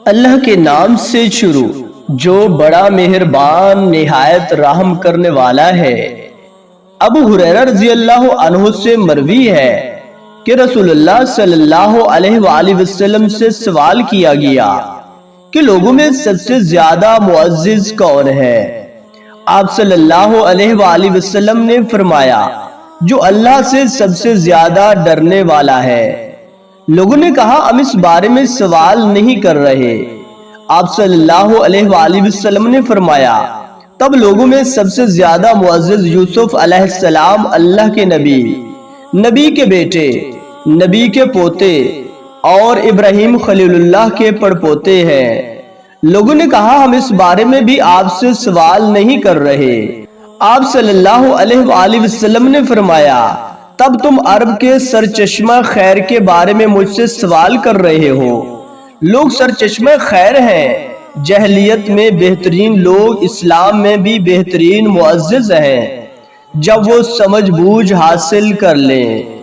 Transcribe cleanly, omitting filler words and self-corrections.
اللہ کے نام سے شروع جو بڑا مہربان نہایت رحم کرنے والا ہے۔ ابو ہریرہ رضی اللہ عنہ سے مروی ہے کہ رسول اللہ صلی اللہ علیہ وآلہ وسلم سے سوال کیا گیا کہ لوگوں میں سب سے زیادہ معزز کون ہے؟ آپ صلی اللہ علیہ وآلہ وسلم نے فرمایا جو اللہ سے سب سے زیادہ ڈرنے والا ہے۔ لوگوں نے کہا ہم اس بارے میں سوال نہیں کر رہے۔ آپ صلی اللہ علیہ وآلہ وسلم نے فرمایا تب لوگوں میں سب سے زیادہ معزز یوسف علیہ السلام اللہ کے نبی کے بیٹے، نبی کے پوتے اور ابراہیم خلیل اللہ کے پڑپوتے ہیں۔ لوگوں نے کہا ہم اس بارے میں بھی آپ سے سوال نہیں کر رہے۔ آپ صلی اللہ علیہ وآلہ وسلم نے فرمایا تب تم عرب کے سرچشمہ خیر کے بارے میں مجھ سے سوال کر رہے ہو۔ لوگ سرچشمہ خیر ہیں، جہلیت میں بہترین لوگ اسلام میں بھی بہترین معزز ہیں جب وہ سمجھ بوجھ حاصل کر لیں۔